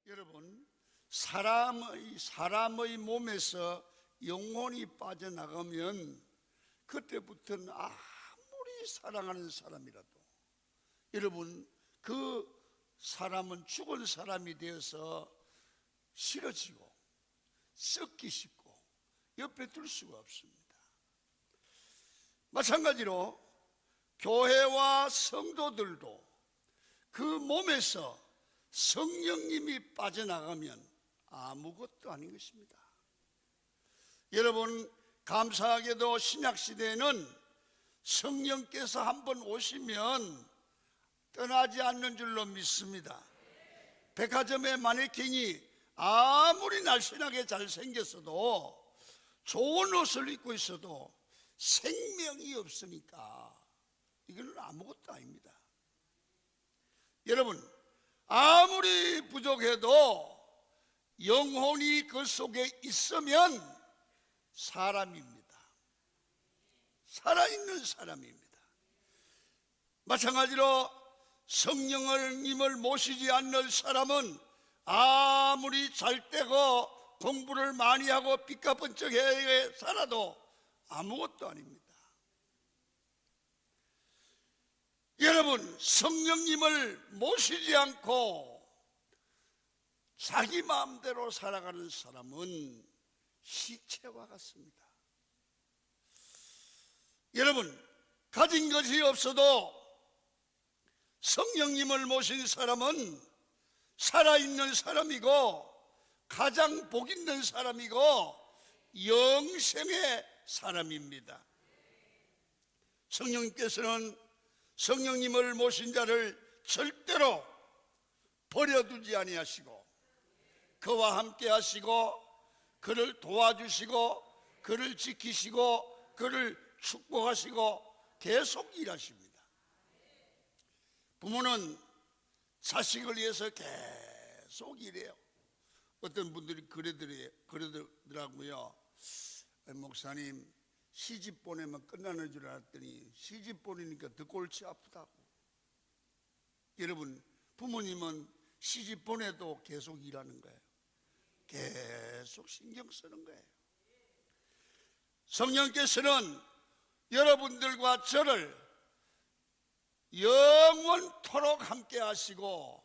여러분, 사람의 몸에서 영혼이 빠져나가면 그때부터는 아무리 사랑하는 사람이라도 여러분, 그 사람은 죽은 사람이 되어서 싫어지고 썩기 쉽고 옆에 둘 수가 없습니다. 마찬가지로 교회와 성도들도 그 몸에서 성령님이 빠져나가면 아무것도 아닌 것입니다. 여러분, 감사하게도 신약시대에는 성령께서 한번 오시면 떠나지 않는 줄로 믿습니다. 백화점의 마네킹이 아무리 날씬하게 잘생겼어도 좋은 옷을 입고 있어도 생명이 없으니까 이건 아무것도 아닙니다. 여러분, 아무리 부족해도 영혼이 그 속에 있으면 사람입니다. 살아있는 사람입니다. 마찬가지로 성령님을 모시지 않는 사람은 아무리 잘되고 공부를 많이 하고 삐까번쩍해 살아도 아무것도 아닙니다. 여러분, 성령님을 모시지 않고 자기 마음대로 살아가는 사람은 시체와 같습니다. 여러분, 가진 것이 없어도 성령님을 모신 사람은 살아있는 사람이고 가장 복 있는 사람이고 영생의 사람입니다. 성령님께서는 성령님을 모신 자를 절대로 버려두지 아니하시고 그와 함께 하시고 그를 도와주시고 그를 지키시고 그를 축복하시고 계속 일하십니다. 부모는 자식을 위해서 계속 일해요. 어떤 분들이 그러더라고요. 목사님, 시집 보내면 끝나는 줄 알았더니 시집 보내니까 더 골치 아프다고. 여러분, 부모님은 시집 보내도 계속 일하는 거예요. 계속 신경 쓰는 거예요. 성령께서는 여러분들과 저를 영원토록 함께 하시고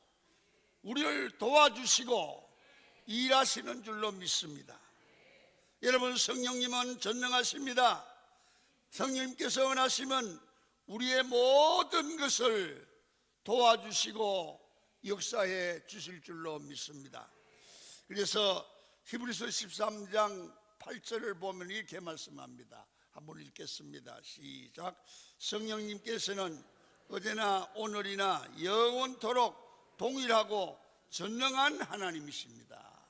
우리를 도와주시고 일하시는 줄로 믿습니다. 여러분, 성령님은 전능하십니다. 성령님께서 원하시면 우리의 모든 것을 도와주시고 역사해 주실 줄로 믿습니다. 그래서 히브리서 13장 8절을 보면 이렇게 말씀합니다. 한번 읽겠습니다. 시작. 성령님께서는 어제나 오늘이나 영원토록 동일하고 전능한 하나님이십니다.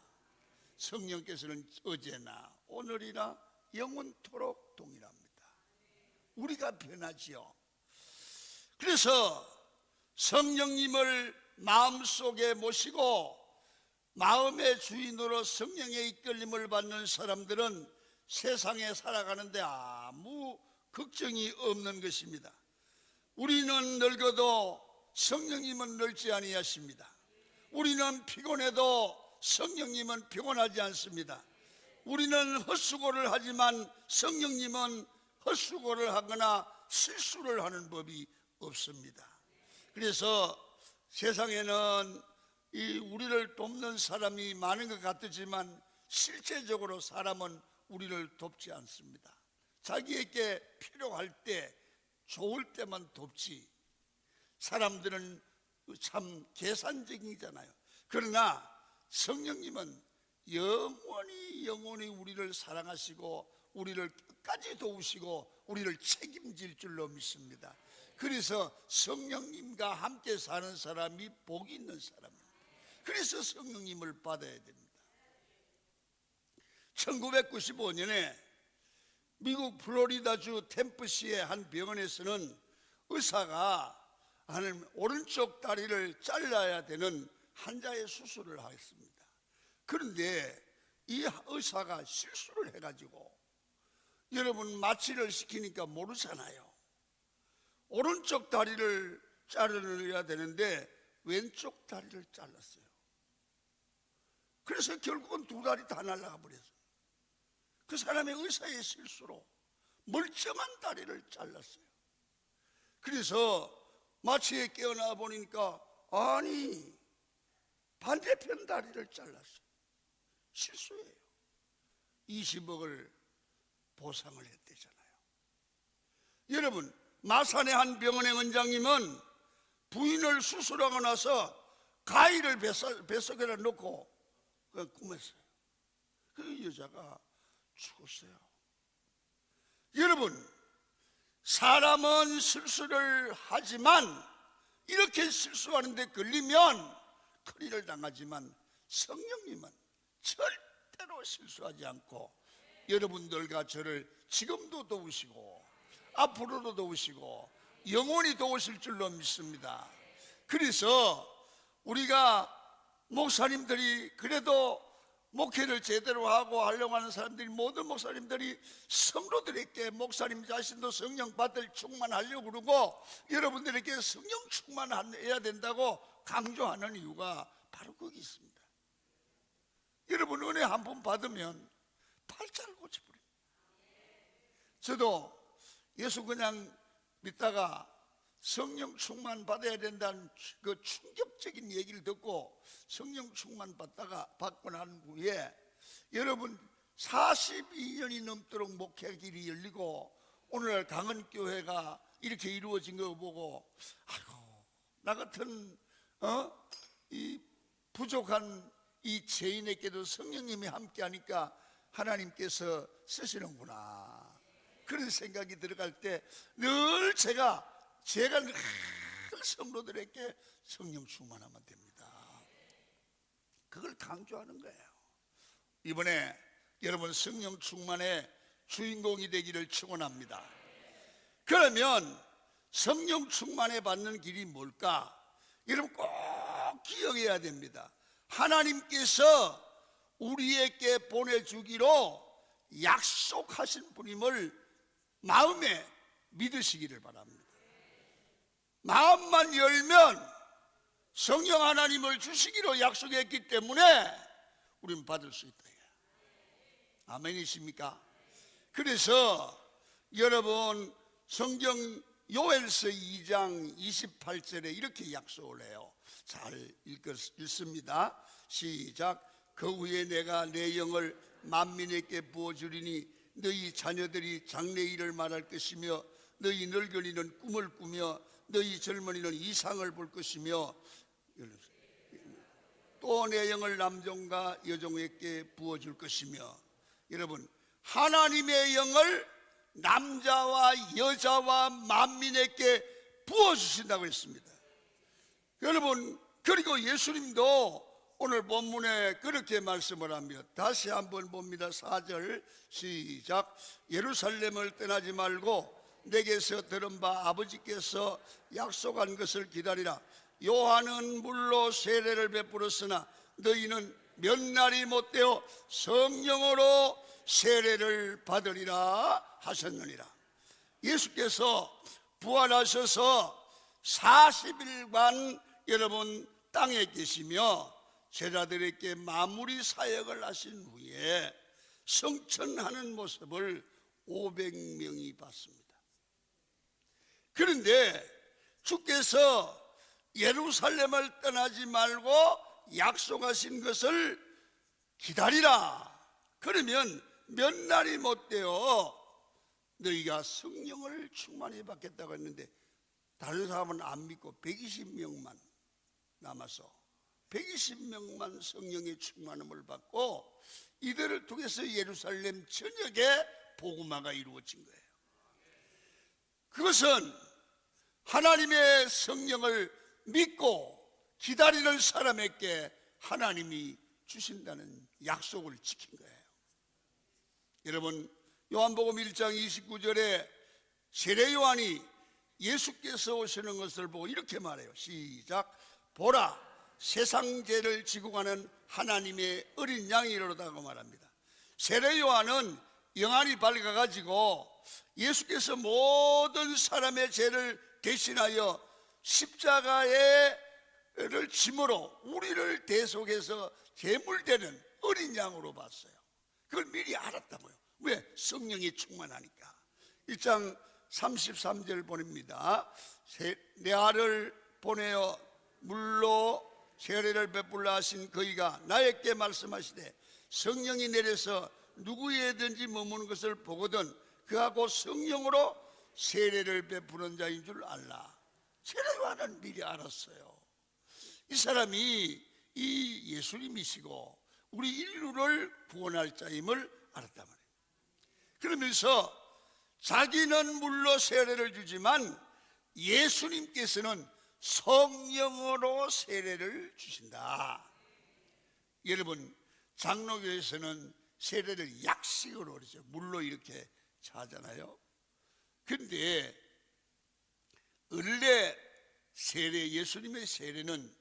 성령께서는 어제나 오늘이나 영원토록 동일합니다. 우리가 변하지요. 그래서 성령님을 마음속에 모시고 마음의 주인으로 성령의 이끌림을 받는 사람들은 세상에 살아가는데 아무 걱정이 없는 것입니다. 우리는 늙어도 성령님은 늙지 아니하십니다. 우리는 피곤해도 성령님은 피곤하지 않습니다. 우리는 헛수고를 하지만 성령님은 헛수고를 하거나 실수를 하는 법이 없습니다. 그래서 세상에는 우리를 돕는 사람이 많은 것 같지만 실제적으로 사람은 우리를 돕지 않습니다. 자기에게 필요할 때 좋을 때만 돕지. 사람들은 참 계산적이잖아요. 그러나 성령님은 영원히 우리를 사랑하시고 우리를 끝까지 도우시고 우리를 책임질 줄로 믿습니다. 그래서 성령님과 함께 사는 사람이 복이 있는 사람입니다. 그래서 성령님을 받아야 됩니다. 1995년에 미국 플로리다주 템프시의 한 병원에서는 의사가 하는 오른쪽 다리를 잘라야 되는 환자의 수술을 하였습니다. 그런데 이 의사가 실수를 해가지고 여러분 마취를 시키니까 모르잖아요. 오른쪽 다리를 자르려야 되는데 왼쪽 다리를 잘랐어요. 그래서 결국은 두 다리 다 날아가 버렸어요. 그 사람의 의사의 실수로 멀쩡한 다리를 잘랐어요. 그래서 마취에 깨어나 보니까 아니 반대편 다리를 잘랐어요. 실수예요. 20억을 보상을 했대잖아요. 여러분, 마산의 한 병원의 원장님은 부인을 수술하고 나서 가위를 뱃속에다 넣고 그냥 꿈했어요. 그 여자가 죽었어요. 여러분, 사람은 실수를 하지만 이렇게 실수하는데 걸리면 큰일을 당하지만 성령님은 절대로 실수하지 않고 여러분들과 저를 지금도 도우시고 앞으로도 도우시고 영원히 도우실 줄로 믿습니다. 그래서 우리가 목사님들이 그래도 목회를 제대로 하고 하려고 하는 사람들이, 모든 목사님들이 성도들에게 목사님 자신도 성령 받을 충만하려고 그러고 여러분들에게 성령 충만해야 된다고 강조하는 이유가 바로 거기 있습니다. 여러분, 은혜 한 번 받으면 팔자를 고쳐버립니다. 저도 예수 그냥 믿다가 성령 충만 받아야 된다는 그 충격적인 얘기를 듣고 성령 충만 받고 난 후에 여러분 42년이 넘도록 목회 길이 열리고 오늘날 강은교회가 이렇게 이루어진 거 보고 아이고, 나 같은 이 부족한 이 죄인에게도 성령님이 함께하니까 하나님께서 쓰시는구나, 그런 생각이 들어갈 때 늘 제가 늘 성도들에게 성령 충만하면 됩니다. 그걸 강조하는 거예요. 이번에 여러분 성령 충만의 주인공이 되기를 축원합니다. 그러면 성령 충만에 받는 길이 뭘까? 여러분 꼭 기억해야 됩니다. 하나님께서 우리에게 보내주기로 약속하신 분임을 마음에 믿으시기를 바랍니다. 마음만 열면 성령 하나님을 주시기로 약속했기 때문에 우리는 받을 수 있다. 아멘이십니까? 그래서 여러분 성경 요엘서 2장 28절에 이렇게 약속을 해요. 잘 읽습니다. 시작. 그 후에 내가 내 영을 만민에게 부어주리니 너희 자녀들이 장래일을 말할 것이며 너희 늙은이는 꿈을 꾸며 너희 젊은이는 이상을 볼 것이며 또 내 영을 남종과 여종에게 부어줄 것이며. 여러분, 하나님의 영을 남자와 여자와 만민에게 부어주신다고 했습니다. 여러분, 그리고 예수님도 오늘 본문에 그렇게 말씀을 합니다. 다시 한번 봅니다. 4절 시작. 예루살렘을 떠나지 말고 내게서 들은 바 아버지께서 약속한 것을 기다리라. 요한은 물로 세례를 베풀었으나 너희는 몇 날이 못되어 성령으로 세례를 받으리라 하셨느니라. 예수께서 부활하셔서 40일간 여러분 땅에 계시며 제자들에게 마무리 사역을 하신 후에 성천하는 모습을 500명이 봤습니다. 그런데 주께서 예루살렘을 떠나지 말고 약속하신 것을 기다리라. 그러면 몇 날이 못되어 너희가 성령을 충만히 받겠다고 했는데 다른 사람은 안 믿고 120명만 남아서 120명만 성령의 충만함을 받고 이들을 통해서 예루살렘 전역에 복음화가 이루어진 거예요. 그것은 하나님의 성령을 믿고 기다리는 사람에게 하나님이 주신다는 약속을 지킨 거예요. 여러분, 요한복음 1장 29절에 세례 요한이 예수께서 오시는 것을 보고 이렇게 말해요. 시작. 보라, 세상 죄를 지고 가는 하나님의 어린 양이로다고 말합니다. 세례 요한은 영안이 밝아가지고 예수께서 모든 사람의 죄를 대신하여 십자가에 짐으로 우리를 대속해서 제물되는 어린 양으로 봤어요. 그걸 미리 알았다고요. 왜? 성령이 충만하니까. 1장 33절 보냅니다. 내 아를 보내어 물로 세례를 베풀라 하신 그이가 나에게 말씀하시되 성령이 내려서 누구에든지 머무는 것을 보거든 그하고 성령으로 세례를 베푸는 자인 줄 알라. 세례 요한은 미리 알았어요. 이 사람이 이 예수님이시고 우리 인류를 구원할 자임을 알았단 말이에요. 그러면서 자기는 물로 세례를 주지만 예수님께서는 성령으로 세례를 주신다. 여러분, 장로교에서는 세례를 약식으로 그러죠. 물로 이렇게 차잖아요. 근데 원래 세례, 예수님의 세례는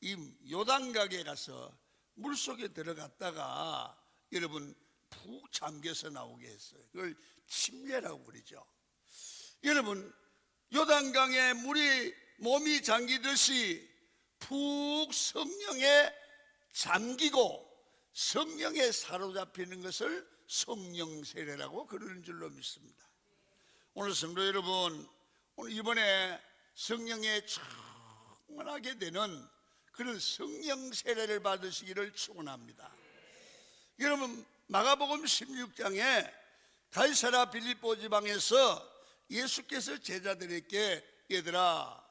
이 요단강에 가서 물속에 들어갔다가 여러분 푹 잠겨서 나오게 했어요. 그걸 침례라고 그러죠. 여러분, 요단강에 몸이 잠기듯이 푹 성령에 잠기고 성령에 사로잡히는 것을 성령 세례라고 그러는 줄로 믿습니다. 오늘 성도 여러분, 오늘 이번에 성령에 충만하게 되는 그런 성령 세례를 받으시기를 축원합니다. 여러분, 마가복음 16장에 가이사랴 빌립보 지방에서 예수께서 제자들에게 얘들아,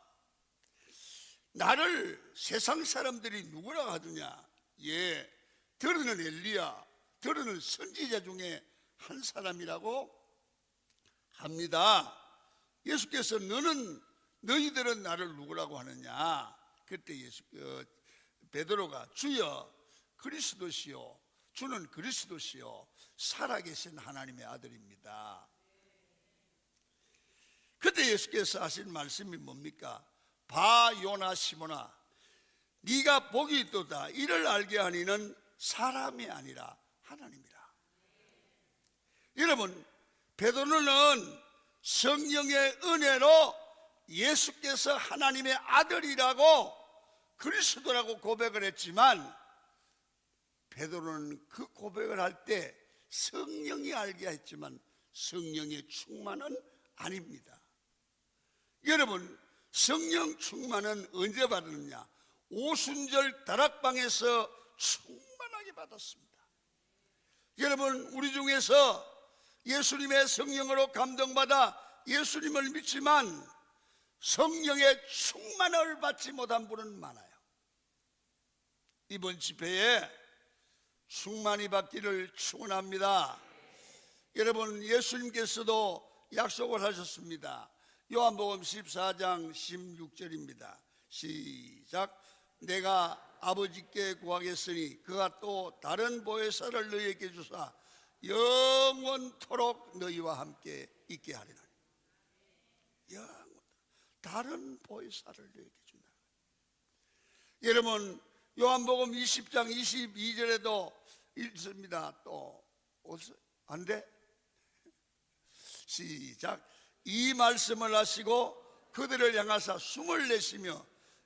나를 세상 사람들이 누구라 하느냐? 예, 들으는 엘리야, 들으는 선지자 중에 한 사람이라고 합니다. 예수께서 너희들은 나를 누구라고 하느냐? 그때 베드로가 주여 그리스도시요, 주는 그리스도시요 살아계신 하나님의 아들입니다. 그때 예수께서 하신 말씀이 뭡니까? 봐 요나 시모나, 네가 복이 있도다. 이를 알게 하니는 사람이 아니라 하나님이라. 여러분, 베드로는 성령의 은혜로 예수께서 하나님의 아들이라고 그리스도라고 고백을 했지만 베드로는 그 고백을 할 때 성령이 알게 했지만 성령의 충만은 아닙니다. 여러분, 성령 충만은 언제 받느냐? 오순절 다락방에서 충만하게 받았습니다. 여러분, 우리 중에서 예수님의 성령으로 감동받아 예수님을 믿지만 성령의 충만을 받지 못한 분은 많아요. 이번 집회에 충만히 받기를 축원합니다. 여러분, 예수님께서도 약속을 하셨습니다. 요한복음 14장 16절입니다. 시작. 내가 아버지께 구하겠으니 그가 또 다른 보혜사를 너희에게 주사 영원토록 너희와 함께 있게 하리라. 다른 보혜사를 너희에게 준다. 여러분, 요한복음 20장 22절에도 있습니다. 또 안 돼? 시작. 이 말씀을 하시고 그들을 향하사 숨을 내쉬며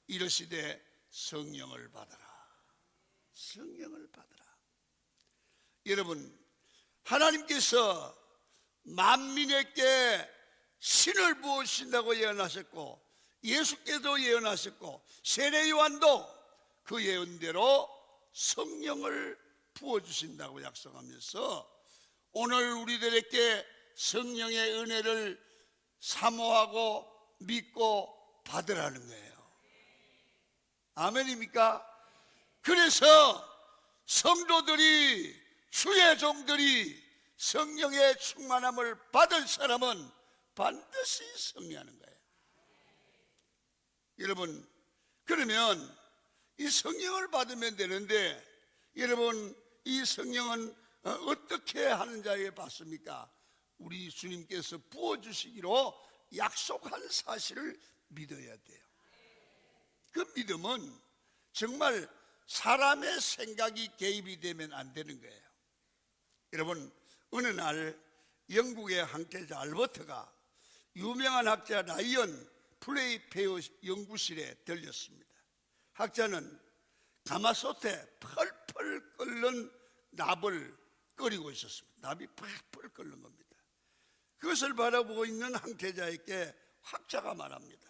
이르시되 성령을 받아라. 성령을 받아라. 여러분, 하나님께서 만민에게 신을 부으신다고 예언하셨고 예수께도 예언하셨고 세례 요한도 그 예언대로 성령을 부어주신다고 약속하면서 오늘 우리들에게 성령의 은혜를 사모하고 믿고 받으라는 거예요. 아멘입니까? 그래서 성도들이, 주의 종들이 성령의 충만함을 받을 사람은 반드시 승리하는 거예요. 여러분, 그러면 이 성령을 받으면 되는데 여러분, 이 성령은 어떻게 하는 자에 받습니까? 우리 주님께서 부어주시기로 약속한 사실을 믿어야 돼요. 그 믿음은 정말 사람의 생각이 개입이 되면 안 되는 거예요. 여러분, 어느 날 영국의 학자자 알버트가 유명한 학자 라이언 플레이페어 연구실에 들렸습니다. 학자는 가마솥에 펄펄 끓는 납을 끓이고 있었습니다. 납이 펄펄 끓는 겁니다. 그것을 바라보고 있는 항태자에게 학자가 말합니다.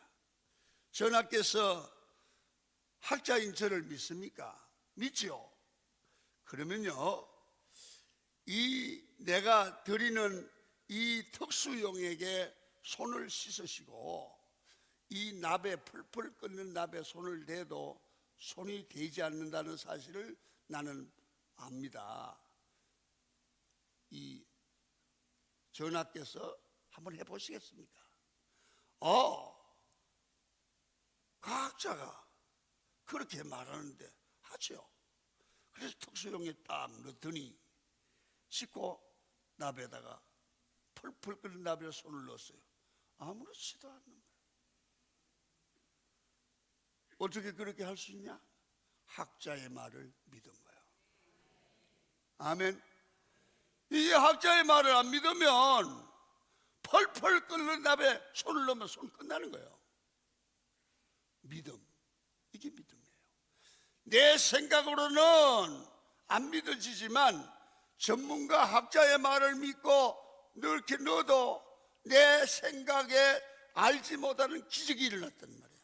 전하께서 학자인 저를 믿습니까? 믿지요. 그러면요, 이 내가 드리는 이 특수용에게 손을 씻으시고 이 납에 펄펄 끓는 납에 손을 대도 손이 되지 않는다는 사실을 나는 압니다. 이 전하께서 한번 해보시겠습니까? 과학자가 그렇게 말하는데 하죠. 그래서 특수용에 딱 넣더니 씻고 납에다가 펄펄 끓는 납에 손을 넣었어요. 아무렇지도 않는 거예요. 어떻게 그렇게 할 수 있냐? 학자의 말을 믿은 거예요. 아멘. 이게 학자의 말을 안 믿으면 펄펄 끓는 납에 손을 넣으면 손 끝나는 거예요. 믿음, 이게 믿음이에요. 내 생각으로는 안 믿어지지만 전문가 학자의 말을 믿고 이렇게 넣어도 내 생각에 알지 못하는 기적이 일어났단 말이에요.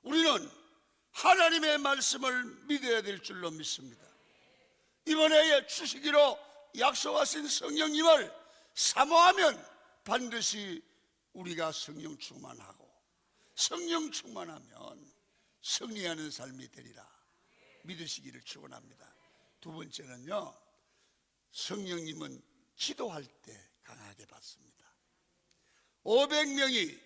우리는 하나님의 말씀을 믿어야 될 줄로 믿습니다. 이번에 주시기로 약속하신 성령님을 사모하면 반드시 우리가 성령 충만하고 성령 충만하면 승리하는 삶이 되리라 믿으시기를 축원합니다. 두 번째는요, 성령님은 기도할 때 강하게 받습니다. 500명이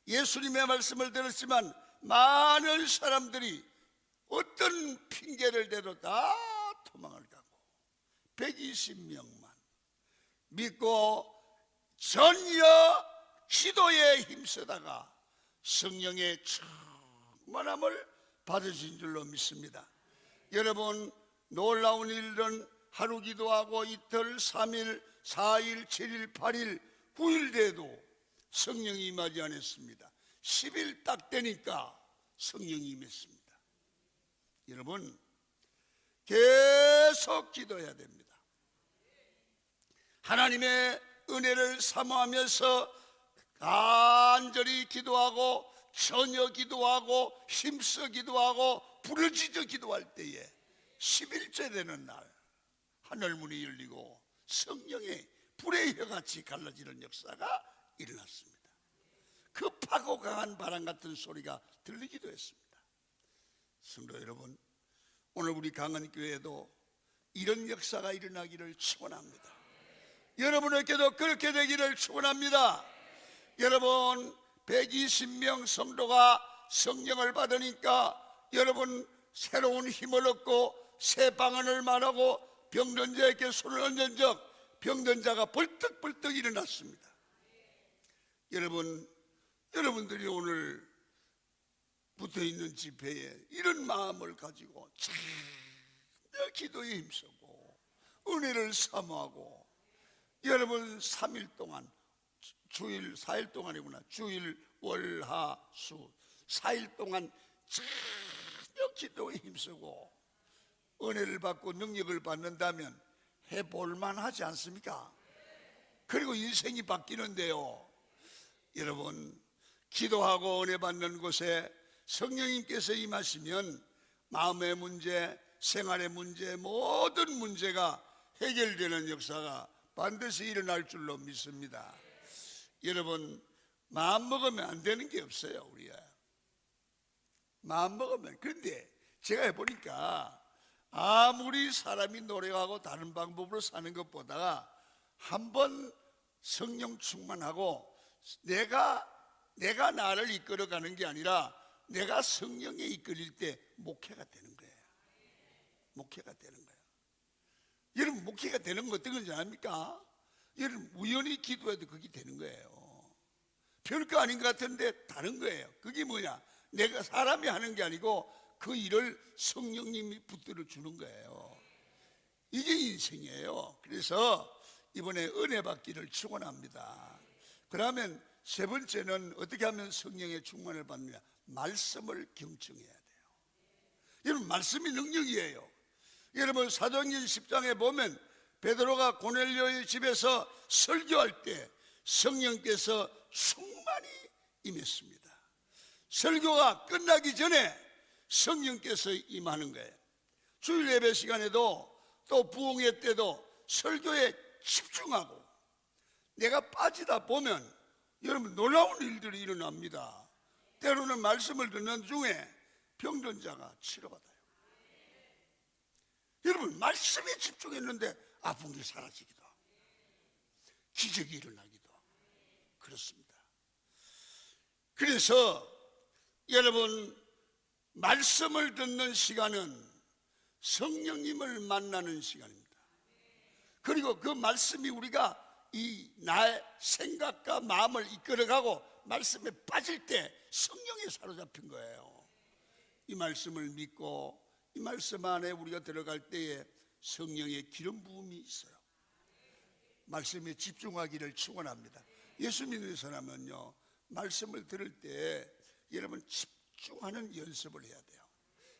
예수님의 말씀을 들었지만 많은 사람들이 어떤 핑계를 대도 다 도망을 가고 120명만 믿고 전혀 기도에 힘쓰다가 성령의 충만함을 받으신 줄로 믿습니다. 여러분, 놀라운 일은 하루 기도하고 이틀, 3일, 4일, 7일, 8일, 9일 돼도 성령이 임하지 않았습니다. 10일 딱 되니까 성령이 임했습니다. 여러분, 계속 기도해야 됩니다. 하나님의 은혜를 사모하면서 간절히 기도하고 전혀 기도하고 힘써 기도하고 부르짖어 기도할 때에 10일째 되는 날 하늘문이 열리고 성령의 불의 혀같이 갈라지는 역사가 일어났습니다. 급하고 강한 바람 같은 소리가 들리기도 했습니다. 성도 여러분, 오늘 우리 강은교회도 이런 역사가 일어나기를 축원합니다. 여러분에게도 그렇게 되기를 축원합니다. 여러분, 120명 성도가 성령을 받으니까 여러분 새로운 힘을 얻고 새 방언을 말하고 병든 자에게 손을 얹은 적 병든 자가 벌떡벌떡 일어났습니다. 여러분들이 오늘 붙어있는 집회에 이런 마음을 가지고 참여 기도에 힘쓰고 은혜를 사모하고 여러분 3일 동안 주일 4일 동안이구나. 주일 월 화 수 4일 동안 참여 기도에 힘쓰고 은혜를 받고 능력을 받는다면 해볼만 하지 않습니까? 그리고 인생이 바뀌는데요. 여러분, 기도하고 은혜 받는 곳에 성령님께서 임하시면 마음의 문제, 생활의 문제, 모든 문제가 해결되는 역사가 반드시 일어날 줄로 믿습니다. 여러분, 마음 먹으면 안 되는 게 없어요. 우리가 마음 먹으면. 그런데 제가 해보니까 아무리 사람이 노력하고 다른 방법으로 사는 것보다 한번 성령 충만하고 내가 나를 이끌어가는 게 아니라 내가 성령에 이끌릴 때 목회가 되는 거예요. 목회가 되는 거예요. 여러분, 목회가 되는 거 어떤 건지 압니까? 여러분, 우연히 기도해도 그게 되는 거예요. 별거 아닌 것 같은데 다른 거예요. 그게 뭐냐? 내가 사람이 하는 게 아니고 그 일을 성령님이 붙들어 주는 거예요. 이게 인생이에요. 그래서 이번에 은혜 받기를 축원합니다. 그러면 세 번째는 어떻게 하면 성령의 충만을 받느냐? 말씀을 경청해야 돼요. 여러분, 말씀이 능력이에요. 여러분, 사도행전 10장에 보면 베드로가 고넬료의 집에서 설교할 때 성령께서 충만히 임했습니다. 설교가 끝나기 전에 성령께서 임하는 거예요. 주일 예배 시간에도 또 부흥회 때도 설교에 집중하고 내가 빠지다 보면 여러분 놀라운 일들이 일어납니다. 때로는 말씀을 듣는 중에 병든 자가 치료받아요. 여러분, 말씀에 집중했는데 아픈 게 사라지기도 하고 기적이 일어나기도 하고 그렇습니다. 그래서 여러분, 말씀을 듣는 시간은 성령님을 만나는 시간입니다. 그리고 그 말씀이 우리가 이 나의 생각과 마음을 이끌어가고 말씀에 빠질 때 성령에 사로잡힌 거예요. 이 말씀을 믿고 이 말씀 안에 우리가 들어갈 때에 성령의 기름 부음이 있어요. 말씀에 집중하기를 축원합니다. 예수 믿는 사람은요, 말씀을 들을 때 여러분 집중하는 연습을 해야 돼요.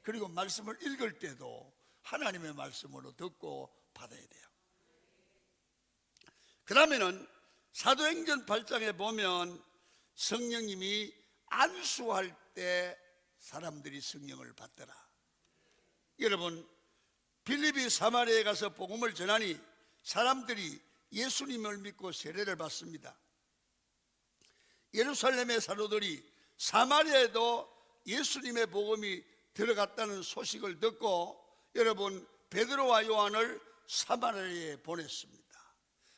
그리고 말씀을 읽을 때도 하나님의 말씀으로 듣고 받아야 돼요. 그 다음에는 사도행전 8장에 보면 성령님이 안수할 때 사람들이 성령을 받더라. 여러분, 빌립이 사마리아에 가서 복음을 전하니 사람들이 예수님을 믿고 세례를 받습니다. 예루살렘의 사도들이 사마리아에도 예수님의 복음이 들어갔다는 소식을 듣고 여러분 베드로와 요한을 사마리아에 보냈습니다.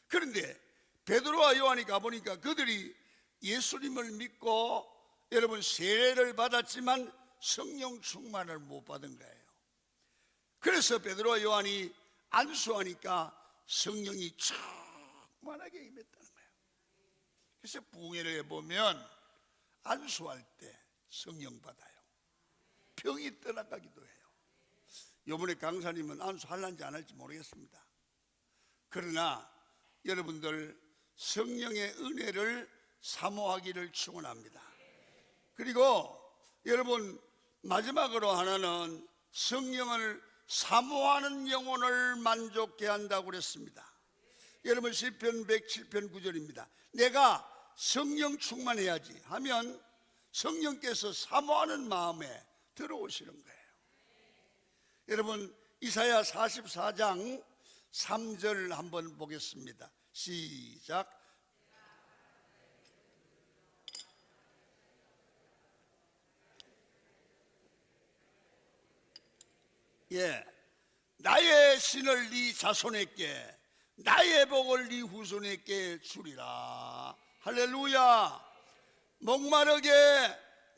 그런데 베드로와 요한이 가보니까 그들이 예수님을 믿고 여러분 세례를 받았지만 성령 충만을 못 받은 거예요. 그래서 베드로와 요한이 안수하니까 성령이 충만하게 임했다는 거예요. 그래서 부흥회를 해보면 안수할 때 성령 받아요. 병이 떠나가기도 해요. 이번에 강사님은 안수할는지 안 할지 모르겠습니다. 그러나 여러분들 성령의 은혜를 사모하기를 축원합니다. 그리고 여러분 마지막으로 하나는 성령을 사모하는 영혼을 만족케 한다고 그랬습니다. 여러분 시편 107편 9절입니다. 내가 성령 충만해야지 하면 성령께서 사모하는 마음에 들어오시는 거예요. 여러분 이사야 44장 3절 한번 보겠습니다. 시작. 예, 나의 신을 네 자손에게 나의 복을 네 후손에게 주리라. 할렐루야. 목마르게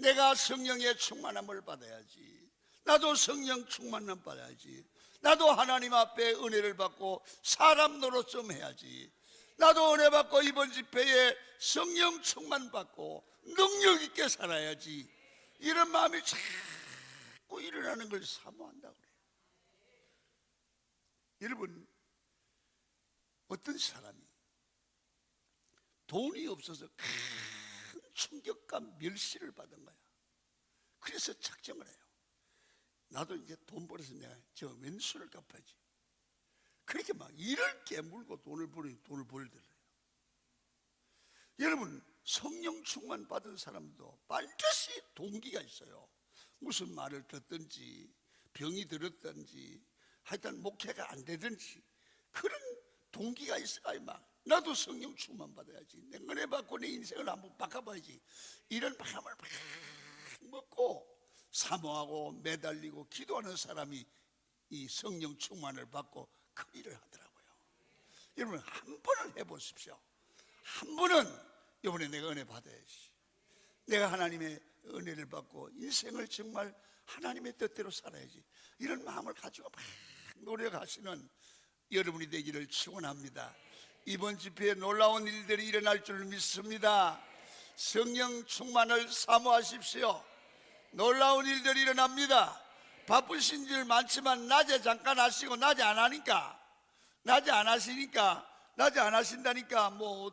내가 성령의 충만함을 받아야지. 나도 성령 충만함 받아야지. 나도 하나님 앞에 은혜를 받고 사람 노릇 좀 해야지. 나도 은혜 받고 이번 집회에 성령 충만 받고 능력 있게 살아야지. 이런 마음이 자꾸 일어나는 걸 사모한다고 그래요. 여러분 어떤 사람이 돈이 없어서 큰 충격과 멸시를 받은 거야. 그래서 작정을 해요. 나도 이제 돈 벌어서 내가 저 왼수를 갚아야지. 그렇게 막 일을 깨물고 돈을 벌더래요. 여러분 성령 충만 받은 사람도 반드시 동기가 있어요. 무슨 말을 듣든지 병이 들었든지 하여튼 목회가 안 되든지 그런 동기가 있어야 막 나도 성령 충만 받아야지. 내가 은혜 받고 내 인생을 한번 바꿔봐야지. 이런 마음을 막 먹고 사모하고 매달리고 기도하는 사람이 이 성령 충만을 받고 큰 일을 하더라고요. 여러분 한 번은 해보십시오. 한 번은 이번에 내가 은혜 받아야지. 내가 하나님의 은혜를 받고 인생을 정말 하나님의 뜻대로 살아야지. 이런 마음을 가지고 막 노력하시는 여러분이 되기를 축원합니다. 이번 집회에 놀라운 일들이 일어날 줄 믿습니다. 성령 충만을 사모하십시오. 놀라운 일들이 일어납니다. 바쁘신 일 많지만 낮에 잠깐 하시고 낮에 안 하신다니까 뭐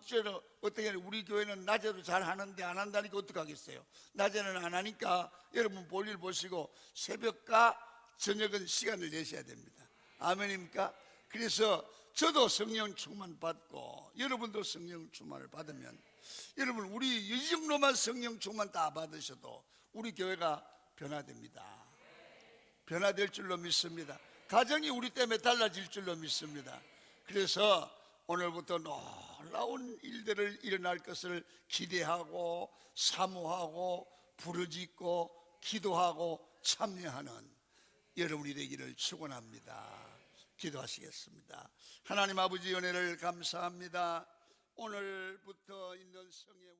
어떻게 우리 교회는 낮에도 잘 하는데 안 한다니까 어떡하겠어요. 낮에는 안 하니까 여러분 볼일 보시고 새벽과 저녁은 시간을 내셔야 됩니다. 아멘입니까? 그래서 저도 성령 충만 받고 여러분도 성령 충만을 받으면 여러분 우리 이 정도만 성령 충만 다 받으셔도 우리 교회가 변화됩니다. 변화될 줄로 믿습니다. 가정이 우리 때문에 달라질 줄로 믿습니다. 그래서 오늘부터 놀라운 일들을 일어날 것을 기대하고 사모하고 부르짖고 기도하고 참여하는 여러분이 되기를 축원합니다. 기도하시겠습니다. 하나님 아버지 은혜를 감사합니다. 오늘부터 있는 성의